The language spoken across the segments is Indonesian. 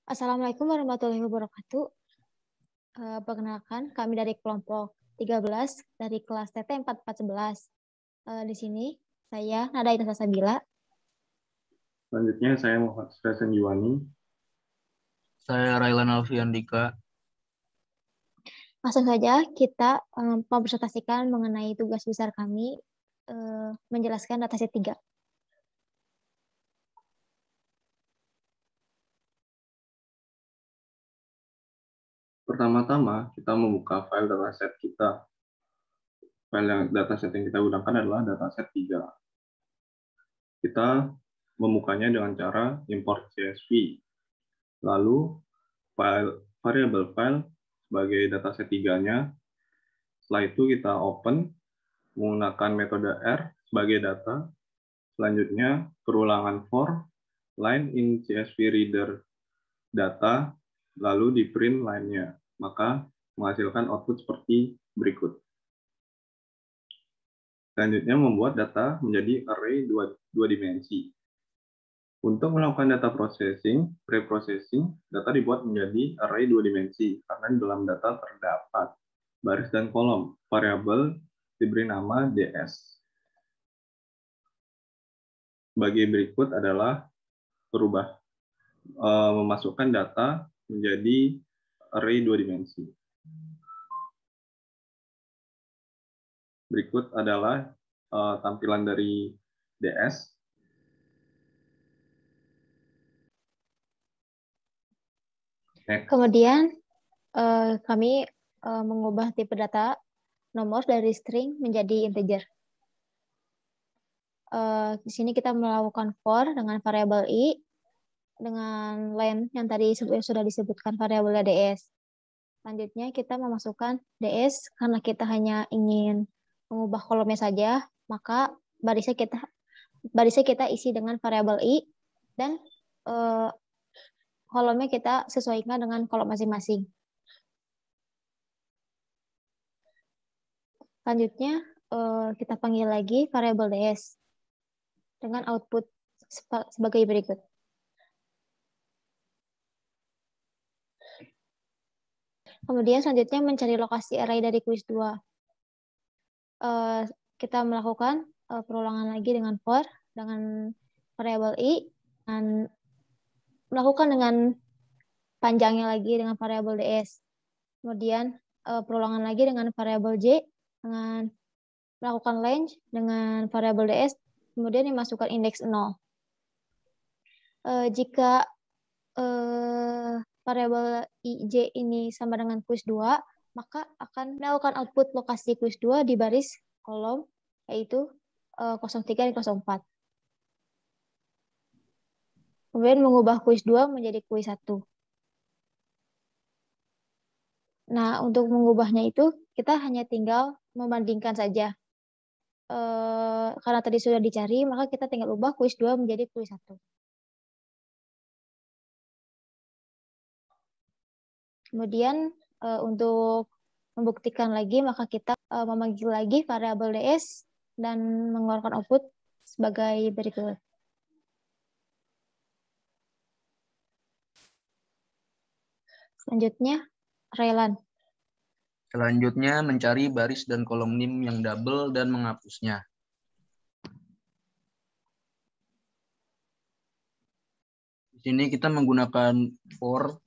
Assalamualaikum warahmatullahi wabarakatuh. Perkenalkan, kami dari kelompok 13 dari kelas TT 4411. Di sini saya Nada Inasa Sabila. Selanjutnya saya Muhammad Sresan Juwani. Saya Railan Alfiandika. Langsung saja kita mempresentasikan mengenai tugas besar kami menjelaskan dataset 3. Pertama-tama kita membuka file dataset kita. File dataset yang kita gunakan adalah dataset 3. Kita membukanya dengan cara import CSV. Lalu variabel file sebagai dataset 3-nya. Setelah itu kita open menggunakan metode R sebagai data. Selanjutnya perulangan for line in CSV reader data, lalu di print line-nya. Maka menghasilkan output seperti berikut. Selanjutnya membuat data menjadi array dua dimensi. Untuk melakukan data processing, pre-processing, data dibuat menjadi array 2 dimensi karena di dalam data terdapat baris dan kolom. Variabel diberi nama DS. Bagi berikut adalah memasukkan data menjadi array 2 dimensi. Berikut adalah tampilan dari DS. Kemudian kami mengubah tipe data nomor dari string menjadi integer. Di sini kita melakukan for dengan variabel i dengan len yang tadi sudah disebutkan variabel ds. Selanjutnya kita memasukkan ds karena kita hanya ingin mengubah kolomnya saja, maka barisnya kita isi dengan variabel i dan kolomnya kita sesuaikan dengan kolom masing-masing. Selanjutnya kita panggil lagi variabel ds dengan output sebagai berikut. Kemudian selanjutnya mencari lokasi array dari kuis 2. Kita melakukan perulangan lagi dengan for dengan variabel i dan melakukan dengan panjangnya lagi dengan variabel ds. Kemudian perulangan lagi dengan variabel j dengan melakukan range dengan variabel ds, kemudian dimasukkan indeks 0. Jika variabel ij ini sama dengan kuis 2, maka akan melakukan output lokasi kuis 2 di baris kolom, yaitu 03 dan 04. Kemudian mengubah kuis 2 menjadi kuis 1. Nah, untuk mengubahnya itu, kita hanya tinggal membandingkan saja. Karena tadi sudah dicari, maka kita tinggal ubah kuis 2 menjadi kuis 1. Kemudian untuk membuktikan lagi, maka kita memanggil lagi variabel ds dan mengeluarkan output sebagai berikut. Selanjutnya, Railan. Selanjutnya mencari baris dan kolom NIM yang double dan menghapusnya. Di sini kita menggunakan for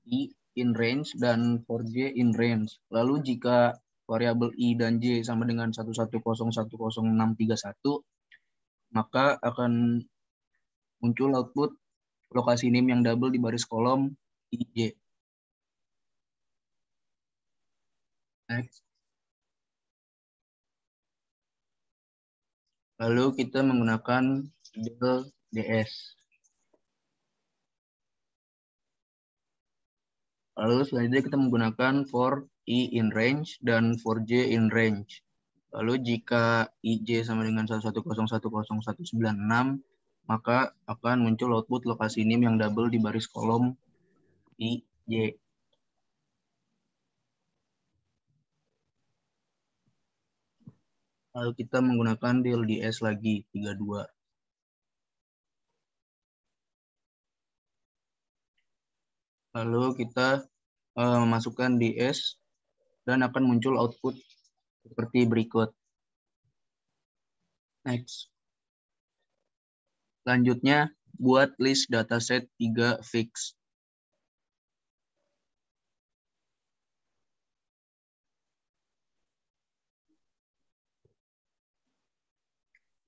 i in range dan for j in range. Lalu jika variabel i dan j sama dengan 11010631, maka akan muncul output lokasi NIM yang double di baris kolom ij. Next. Lalu kita menggunakan del ds. Lalu selanjutnya kita menggunakan for i in range dan for j in range. Lalu jika ij sama dengan 11010196, maka akan muncul output lokasi NIM yang double di baris kolom ij. Lalu kita menggunakan del ds lagi 32. Lalu kita masukkan DS dan akan muncul output seperti berikut. Next. Selanjutnya, buat list dataset 3 fix.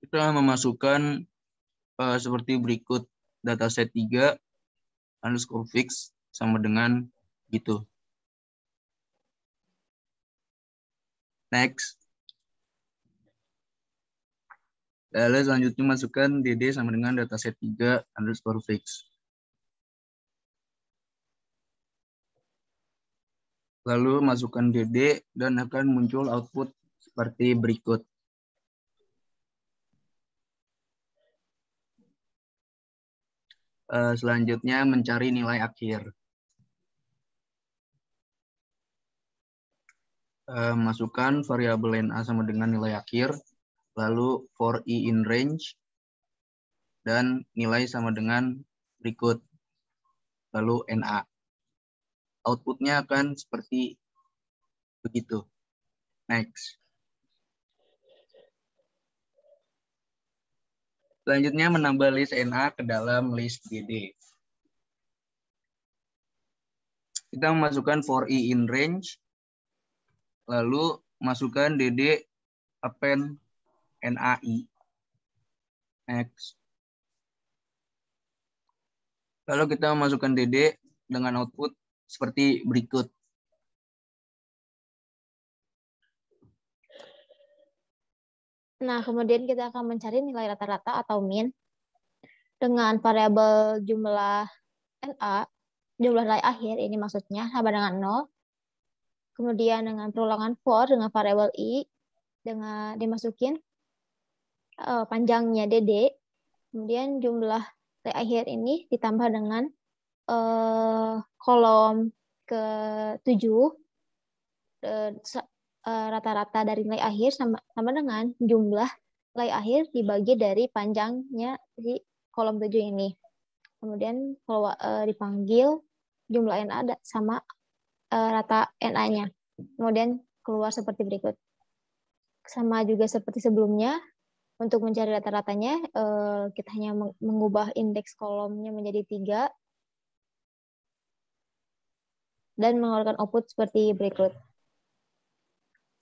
Kita memasukkan seperti berikut. Dataset 3 underscore fix sama dengan gitu. Next. Lalu selanjutnya masukkan DD sama dengan dataset 3 underscore fix. Lalu masukkan DD dan akan muncul output seperti berikut. Selanjutnya mencari nilai akhir. Masukkan variabel NA sama dengan nilai akhir, lalu for I in range, dan nilai sama dengan berikut, lalu NA. Outputnya akan seperti begitu. Next. Selanjutnya menambah list NA ke dalam list DD. Kita memasukkan for I in range, lalu masukkan DD append NAI. Next. Lalu kita memasukkan DD dengan output seperti berikut. Nah, kemudian kita akan mencari nilai rata-rata atau min dengan variabel jumlah NA, jumlah nilai akhir, ini maksudnya sama dengan 0. Kemudian dengan perulangan for dengan variabel I, dengan dimasukin panjangnya DD. Kemudian jumlah nilai akhir ini ditambah dengan kolom ke-7, rata-rata dari nilai akhir sama dengan jumlah nilai akhir dibagi dari panjangnya di kolom 7 ini. Kemudian kalau dipanggil jumlah NA sama rata NA-nya. Kemudian keluar seperti berikut. Sama juga seperti sebelumnya, untuk mencari rata-ratanya, kita hanya mengubah indeks kolomnya menjadi 3 dan mengeluarkan output seperti berikut.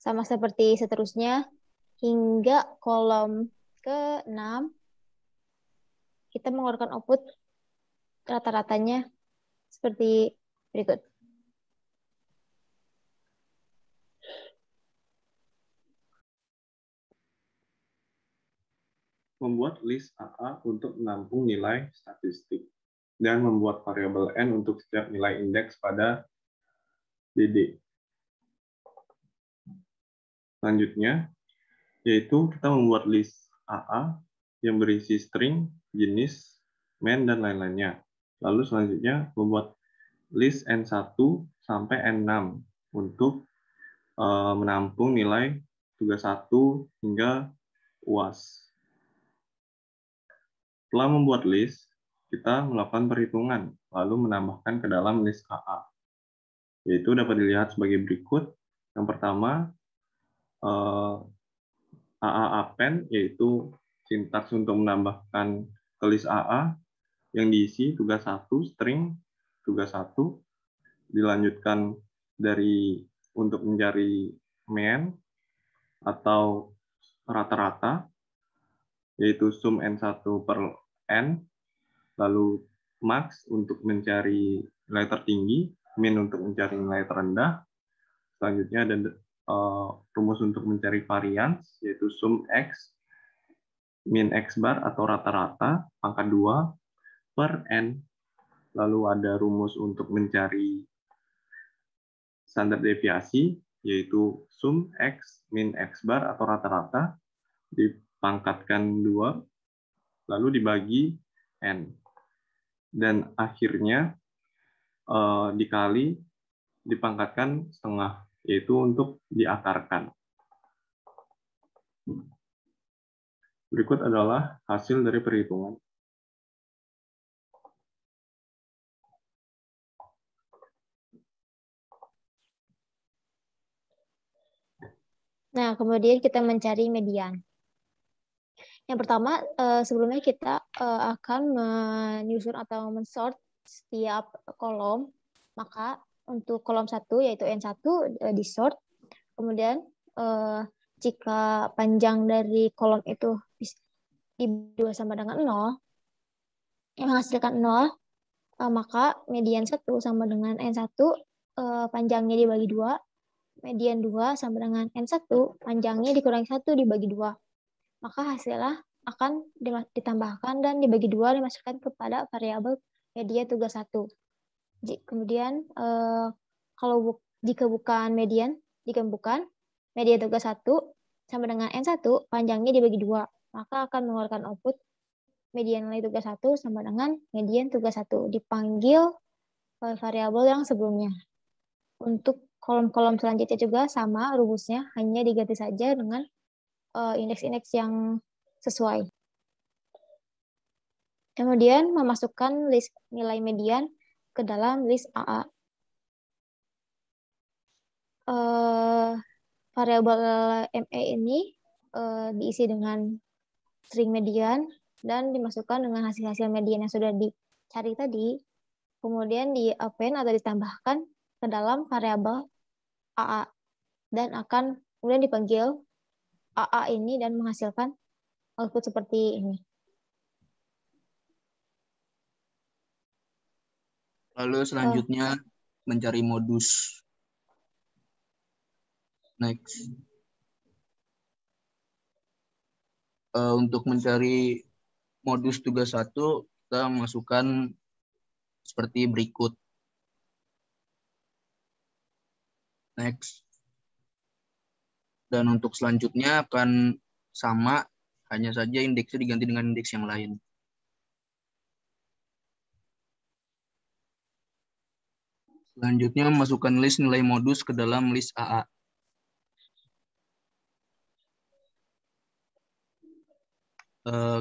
Sama seperti seterusnya, hingga kolom ke-6, kita mengeluarkan output rata-ratanya seperti berikut. Membuat list AA untuk menampung nilai statistik, dan membuat variabel N untuk setiap nilai indeks pada DD. Selanjutnya, yaitu kita membuat list AA yang berisi string, jenis, main, dan lain-lainnya. Lalu selanjutnya membuat list N1 sampai N6 untuk menampung nilai tugas 1 hingga UAS. Setelah membuat list, kita melakukan perhitungan, lalu menambahkan ke dalam list AA. Yaitu dapat dilihat sebagai berikut. Yang pertama, AA append, yaitu sintaks untuk menambahkan ke list AA yang diisi tugas 1, string, tugas 1, dilanjutkan dari untuk mencari main atau rata-rata, yaitu sum N1 per N, lalu max untuk mencari nilai tertinggi, min untuk mencari nilai terendah. Selanjutnya ada rumus untuk mencari varians, yaitu sum X, min X bar atau rata-rata, pangkat 2 per N. Lalu ada rumus untuk mencari standar deviasi, yaitu sum X, min X bar atau rata-rata, dipangkatkan 2, lalu dibagi N. Dan akhirnya dikali, dipangkatkan setengah, yaitu untuk diakarkan. Berikut adalah hasil dari perhitungan. Nah, kemudian kita mencari median. Yang pertama, sebelumnya kita akan menyusun atau mensort setiap kolom. Maka untuk kolom 1 yaitu N1 disort. Kemudian jika panjang dari kolom itu dibagi 2 sama dengan 0, yang menghasilkan 0, maka median 1 sama dengan N1 panjangnya dibagi 2, median 2 sama dengan N1 panjangnya dikurangi 1 dibagi 2. Maka hasilnya akan ditambahkan dan dibagi 2 dimasukkan kepada variabel media tugas 1. Kemudian kalau jika bukan median tugas 1 sama dengan N1 panjangnya dibagi 2, maka akan mengeluarkan output median nilai tugas 1 sama dengan median tugas 1 dipanggil variabel yang sebelumnya. Untuk kolom-kolom selanjutnya juga sama rumusnya, hanya diganti saja dengan indeks-indeks yang sesuai. Kemudian memasukkan list nilai median ke dalam list AA. Variabel ME ini diisi dengan string median dan dimasukkan dengan hasil-hasil median yang sudah dicari tadi, kemudian di-append atau ditambahkan ke dalam variabel AA dan akan kemudian dipanggil AA ini dan menghasilkan output seperti ini. Lalu selanjutnya mencari modus. Next. Untuk mencari modus tugas 1, kita masukkan seperti berikut. Next. Dan untuk selanjutnya akan sama, hanya saja indeksnya diganti dengan indeks yang lain. Selanjutnya masukkan list nilai modus ke dalam list AA.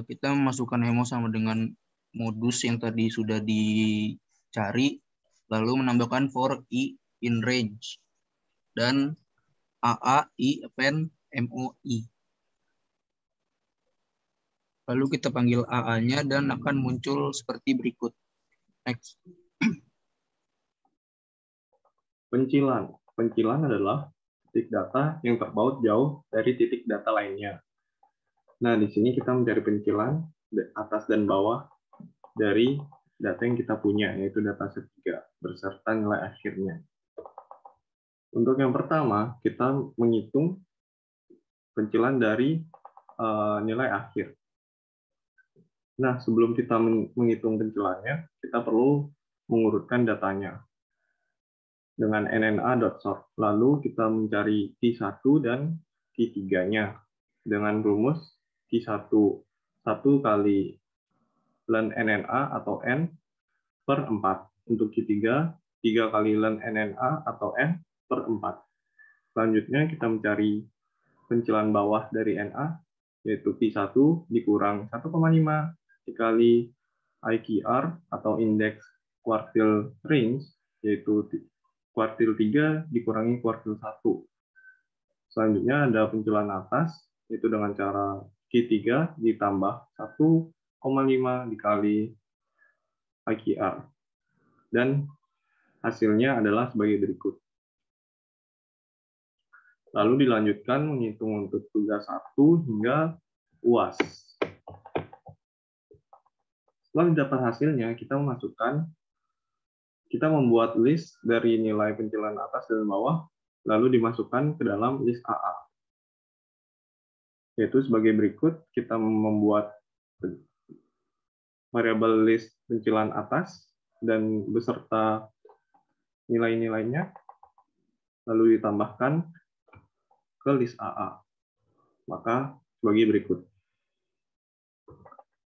Kita memasukkan emo sama dengan modus yang tadi sudah dicari, lalu menambahkan for i in range dan AA i append MOI. Lalu kita panggil AA-nya dan akan muncul seperti berikut. Next. Pencilan. Pencilan adalah titik data yang terpaut jauh dari titik data lainnya. Nah, di sini kita mencari pencilan atas dan bawah dari data yang kita punya, yaitu dataset 3, beserta nilai akhirnya. Untuk yang pertama, kita menghitung pencilan dari nilai akhir. Nah, sebelum kita menghitung pencilannya, kita perlu mengurutkan datanya dengan nna.sort. Lalu kita mencari Q1 dan Q3-nya dengan rumus Q1 1 kali ln nna atau n per 4. Untuk Q3, 3 kali ln nna atau n per 4. Selanjutnya kita mencari pencilan bawah dari NA, yaitu Q1 dikurang 1,5 dikali IQR atau indeks quartile range, yaitu kuartil 3 dikurangi kuartil 1. Selanjutnya ada pencilan atas, yaitu dengan cara Q3 ditambah 1,5 dikali IQR. Dan hasilnya adalah sebagai berikut. Lalu dilanjutkan menghitung untuk tugas 1 hingga UAS. Setelah didapat hasilnya, kita membuat list dari nilai pencilan atas dan bawah, lalu dimasukkan ke dalam list AA. Yaitu sebagai berikut, kita membuat variabel list pencilan atas dan beserta nilai-nilainya, lalu ditambahkan ke list AA. Maka sebagai berikut.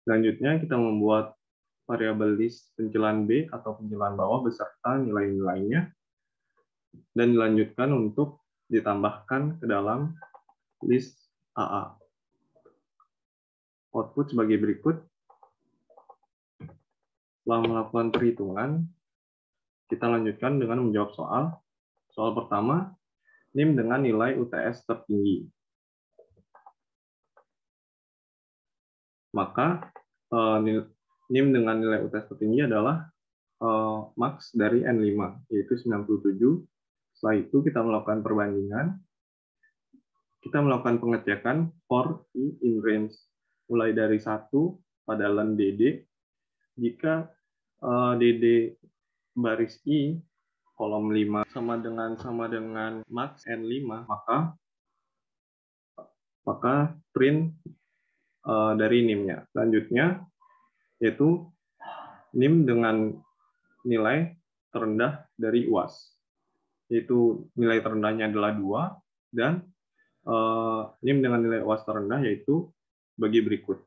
Selanjutnya kita membuat variabel list pencilan B atau pencilan bawah beserta nilai-nilainya dan dilanjutkan untuk ditambahkan ke dalam list AA. Output sebagai berikut. Setelah melakukan perhitungan, kita lanjutkan dengan menjawab soal. Soal pertama, NIM dengan nilai UTS tertinggi. maka NIM dengan nilai UTS tertinggi adalah max dari N5, yaitu 97. Setelah itu kita melakukan perbandingan, kita melakukan pengecekan for I in range, mulai dari 1 pada len DD. Jika DD baris I kolom 5 sama dengan max N5, maka print dari NIM-nya. Selanjutnya yaitu NIM dengan nilai terendah dari UAS, yaitu nilai terendahnya adalah 2, dan NIM dengan nilai UAS terendah yaitu bagi berikut.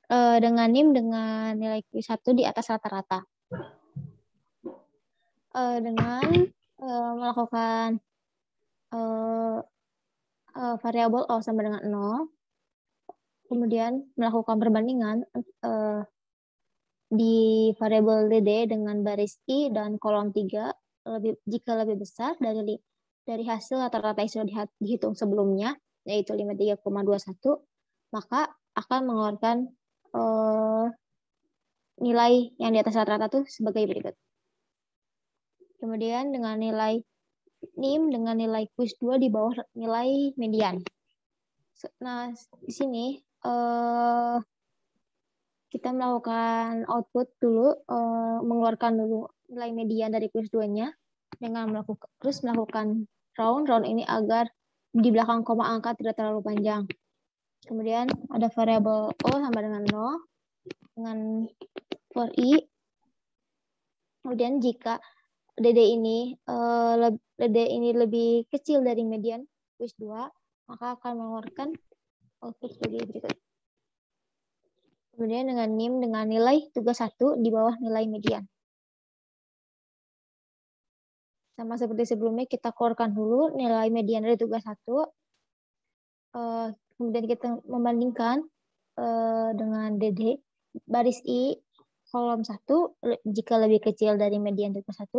Dengan NIM dengan nilai Q1 di atas rata-rata. Dengan melakukan variabel O sama dengan 0, kemudian melakukan perbandingan di variabel DD dengan baris I dan kolom 3, jika lebih besar dari hasil rata-rata yang sudah dihitung sebelumnya, yaitu 53,21, maka akan mengeluarkan nilai yang di atas rata-rata itu sebagai berikut. Kemudian dengan nilai NIM dengan nilai quiz 2 di bawah nilai median. Nah, di sini kita melakukan output dulu, mengeluarkan dulu nilai median dari quiz 2-nya dengan melakukan round ini agar di belakang koma angka tidak terlalu panjang. Kemudian ada variabel O sama dengan 0 dengan for I. Kemudian jika DD ini lebih kecil dari median quiz 2, maka akan mengeluarkan output sebagai berikut. Kemudian dengan NIM dengan nilai tugas 1 di bawah nilai median. Sama seperti sebelumnya, kita keluarkan dulu nilai median dari tugas 1. Kemudian kita membandingkan dengan DD baris I kolom 1, jika lebih kecil dari median tugas 1,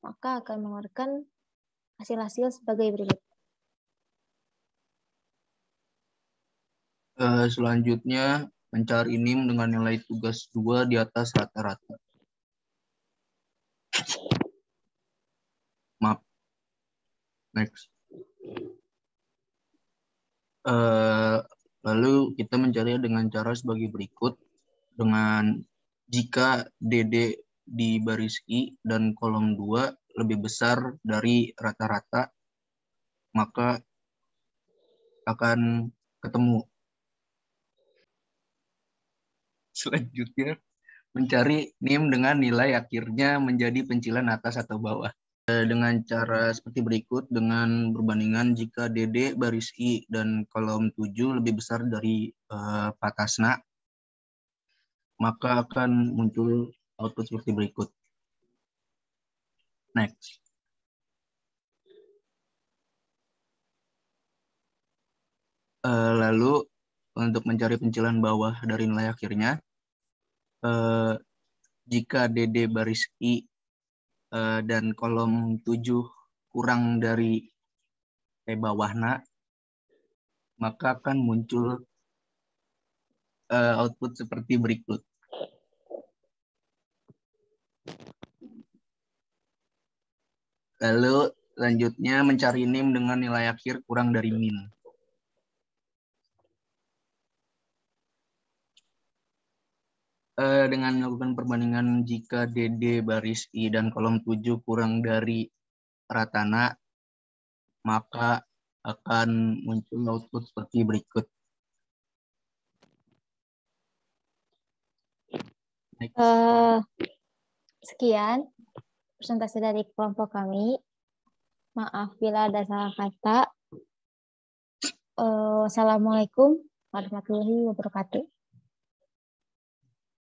maka akan mengeluarkan hasil-hasil sebagai berikut. Selanjutnya, mencari NIM dengan nilai tugas 2 di atas rata-rata. Maaf. Next. Lalu kita mencari dengan cara sebagai berikut. Dengan jika DD di baris I dan kolom 2 lebih besar dari rata-rata, maka akan ketemu. Selanjutnya, mencari NIM dengan nilai akhirnya menjadi pencilan atas atau bawah. Dengan cara seperti berikut, dengan perbandingan jika DD baris I dan kolom 7 lebih besar dari patasna, maka akan muncul output seperti berikut. Next. Lalu untuk mencari pencilan bawah dari nilai akhirnya, jika DD baris I dan kolom 7 kurang dari bawahna, maka akan muncul output seperti berikut. Lalu selanjutnya mencari NIM dengan nilai akhir kurang dari min. Dengan melakukan perbandingan jika DD baris I dan kolom 7 kurang dari ratana, maka akan muncul output seperti berikut. Sekian presentasi dari kelompok kami. Maaf bila ada salah kata. Wassalamualaikum warahmatullahi wabarakatuh.